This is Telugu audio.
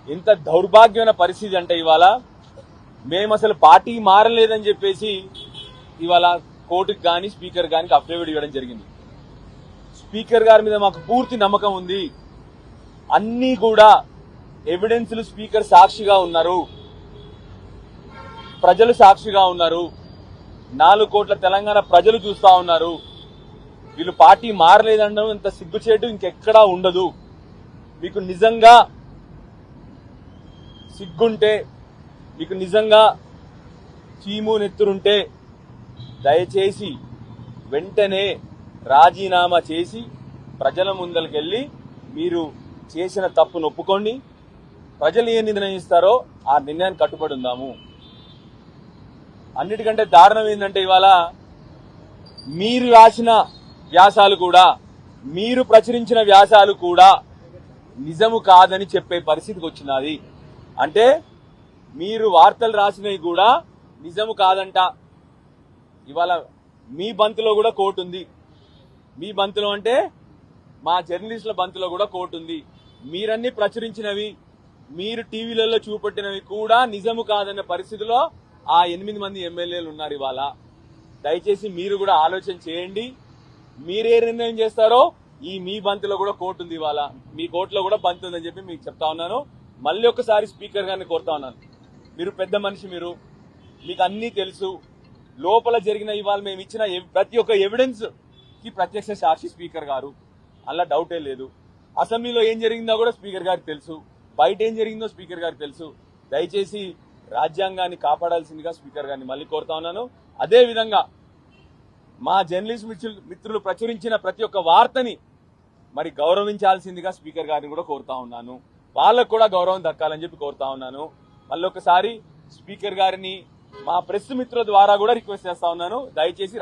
ఇంత దౌర్భాగ్యమైన పరిస్థితి అంటే ఇవాళ మేము అసలు పార్టీ మారలేదని చెప్పేసి ఇవాళ కోర్టుకు కానీ స్పీకర్ గారికి అఫిడవిట్ ఇవ్వడం జరిగింది. స్పీకర్ గారి మీద మాకు పూర్తి నమ్మకం ఉంది. అన్ని కూడా ఎవిడెన్స్లు స్పీకర్ సాక్షిగా ఉన్నారు, ప్రజలు సాక్షిగా ఉన్నారు, 4 కోట్ల తెలంగాణ ప్రజలు చూస్తా ఉన్నారు. వీళ్ళు పార్టీ మారలేదనడం ఇంత సిగ్గుచేటు ఇంకెక్కడా ఉండదు. మీకు నిజంగా సిగ్గుంటే, మీకు నిజంగా చీము నెత్తురుంటే దయచేసి వెంటనే రాజీనామా చేసి ప్రజల ముందరికెళ్లి మీరు చేసిన తప్పును ఒప్పుకోండి. ప్రజలు ఏ నిర్ణయిస్తారో ఆ నిర్ణయాన్ని కట్టుబడి ఉందాము. అన్నిటికంటే దారుణం ఏంటంటే ఇవాళ మీరు రాసిన వ్యాసాలు కూడా, మీరు ప్రచురించిన వ్యాసాలు కూడా నిజము కాదని చెప్పే పరిస్థితికి వచ్చినది. అంటే మీరు వార్తలు రాసినవి కూడా నిజము కాదంట. ఇవాళ మీ బంతులో కూడా కోర్టు ఉంది. మీ బంతులో అంటే మా జర్నలిస్టుల బంతులో కూడా కోర్టు ఉంది. మీరన్నీ ప్రచురించినవి, మీరు టీవీలలో చూపెట్టినవి కూడా నిజము కాదన్న పరిస్థితిలో ఆ 8 మంది ఎమ్మెల్యేలు ఉన్నారు. ఇవాళ దయచేసి మీరు కూడా ఆలోచన చేయండి. మీరే నిర్ణయం చేస్తారో ఈ మీ బంతిలో కూడా కోర్టు ఉంది. ఇవాళ మీ కోర్టులో కూడా బంతి ఉందని చెప్పి మీకు చెప్తా ఉన్నాను. మళ్ళీ ఒకసారి స్పీకర్ గారిని కోరుతా ఉన్నాను. మీరు పెద్ద మనిషి, మీకు అన్నీ తెలుసు. లోపల జరిగిన ఇవాళ మేము ఇచ్చిన ప్రతి ఒక్క ఎవిడెన్స్ కి ప్రత్యక్ష సాక్షి స్పీకర్ గారు, అలా డౌటే లేదు. అసెంబ్లీలో ఏం జరిగిందో కూడా స్పీకర్ గారికి తెలుసు, బయట ఏం జరిగిందో స్పీకర్ గారికి తెలుసు. దయచేసి రాజ్యాంగాన్ని కాపాడాల్సిందిగా స్పీకర్ గారిని మళ్ళీ కోరుతా ఉన్నాను. అదే విధంగా మా జర్నలిస్ట్ మిత్రులు ప్రచురించిన ప్రతి ఒక్క వార్తని మరి గౌరవించాల్సిందిగా స్పీకర్ గారిని కూడా కోరుతా ఉన్నాను. వాళ్ళకు కూడా గౌరవం దక్కాలని చెప్పి కోరుతా ఉన్నాను. మళ్ళీ ఒకసారి స్పీకర్ గారిని మా ప్రెస్ మిత్రుల ద్వారా కూడా రిక్వెస్ట్ చేస్తా ఉన్నాను. దయచేసి